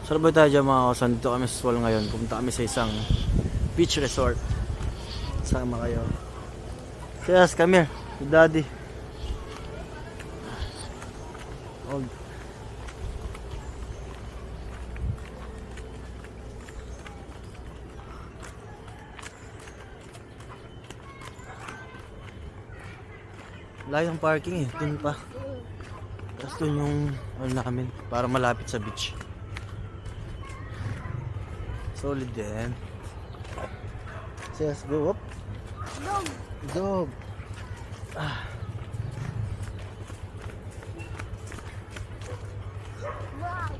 Sarap tayo dyan mga kasan. Dito kami sa Swal ngayon. Pumunta kami sa isang beach resort. Sama kayo. Yes, come here. With daddy. Oh. Layang parking eh. Dun pa. Tapos dun yung ano namin. Para malapit sa beach. Solid din. Yes, go up. Dog. Dog. Ah. Wow.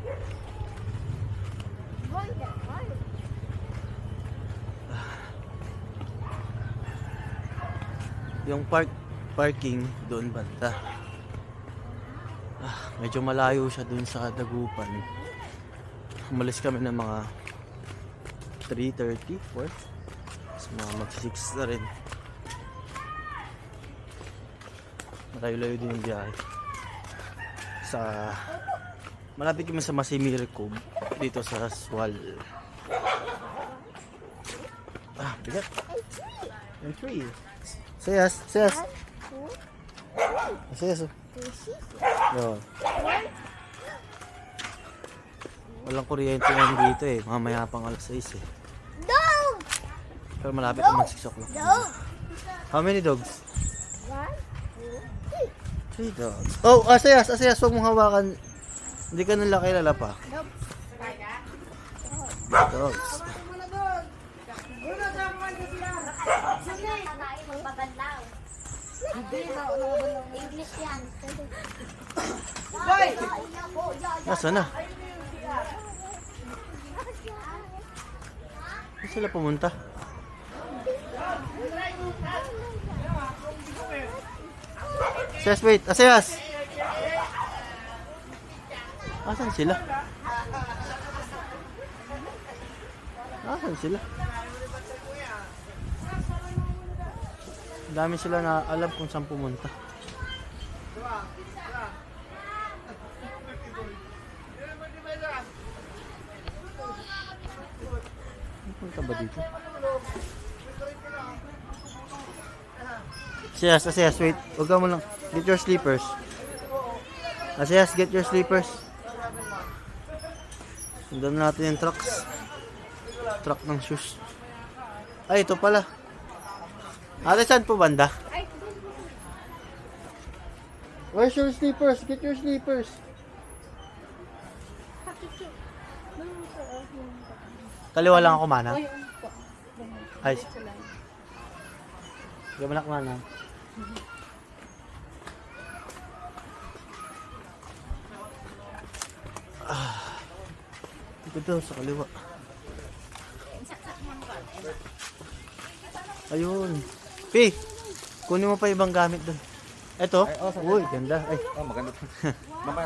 Boy, that boy. Yung parking doon banda. Medyo malayo siya doon sa Dagupan. Umalis kami ng mga 3:30, 4. Tapos mga mag-6 na rin. Malayo-layo din yung biyahe. Malapit kami sa Masimir Cove dito sa Swal. Bigat. Yung tree. Sayas. Sayas. Yo. Walang kuryente ngayon dito eh. Mamaya pang alas 6 eh. Dog. Pero malapit naman 6 o'clock. Dog. How many dogs? 1, 2, 3 dogs. Oh, Asayas. Huwag mong hawakan. Hindi ka nila kilala pa. Dog. Dogs. English yan. Nasaan na? Saan sila pumunta? Asayas, wait. Asayas! Asan sila? Asan sila? Dami sila na alam kung saan pumunta. Punta ba dito? Asayas, wait. Huwag ka mo lang. Get your slippers. Asayas, get your slippers. Sundan natin yung trucks. Truck ng shoes. Ay, ito pala. Ate, saan po banda? Where's your slippers? Get your slippers. Kaliwa lang ako, mana. Ay. Gamanak, mana. Ito daw, sa kaliwa. Ayun. Pi, kunin mo pa ibang gamit doon. Ito? Uy, ganda. Ay, maganda.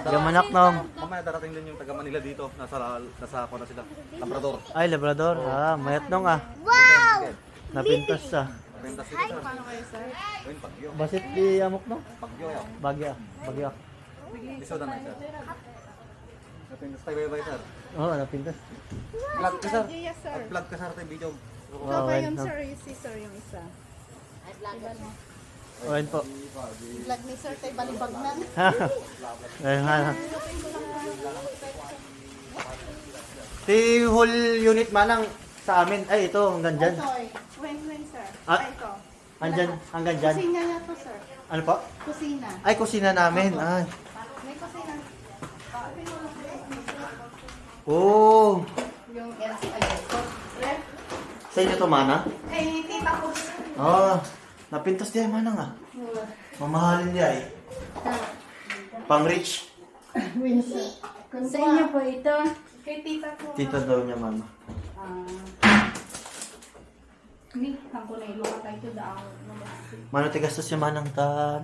gamanak na. Mamaya darating din yung taga Manila dito. Nasa ako na sila. Labrador. Ay, Labrador. Mayat nung Wow. Napintas sa. Pentas dito sir. Ayun, Bagyo. Basit di amok no? Bagyo yan. Bagya. Iso na sir. Napintas tayo bye sir. Oo, napintas. Vlog ka sir. Yes, sir. Vlog ka sir tayo video. Oh, Baka yung no. sir, si sir yung isa. Ayun po. Vlog ni sir, tayo balibag na. Ayun nga. Si whole unit manang sa amin. Ay, ito, hanggang dyan. Toy. When, sir. Ah. Ito. Hanggang, hanggang dyan. Kusina niya to, sir. Ano po? Kusina. Ay, kusina namin. Ay. May kusina. Oh. Yung LC Agosto. Ref. Sa inyo to, mana? Eh, tita ko. Napintas di ay manang Mamahalin di ay. Pang rich. Winsa. Sa inyo po ito. Kay tita ko. Tita daw niya, mama. Hindi, nang kunay luka tayo ito daan. Mano tigastos siya manang ta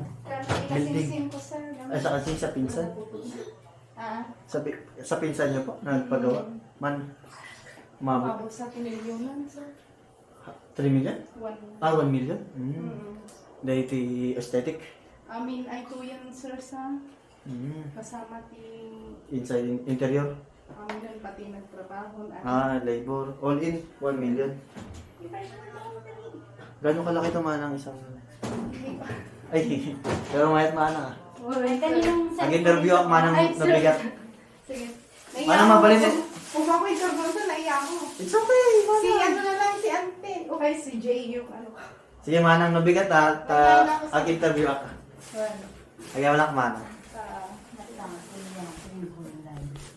building. Kasing ko, sir. Ay, sa kasi sa pinsan. Sa pinsan niyo po, nagpagawa. Umabot. Pabot sa pinilyonan, sir. 3 million? 1. 1 million? Dahil iti aesthetic? Ay 2 yan, sir, sa Mm. kasama ti Inside, interior? kami nun, pati nagtrabaho. Labor. All in, 1 million. Gano'ng kalaki ito manang isang... Ay, pero mayat manang. Ay, kaninang Nag-interview ako manang nabigat. Sige. Manang mabalin eh. Kung ako interview sa naiya ako. It's okay, Si manang. ano na lang, si Ante. Okay, si Jay yung ano. Sige manang nabigat ha. Ag-interview ako. Ano? Ayaw lang manang.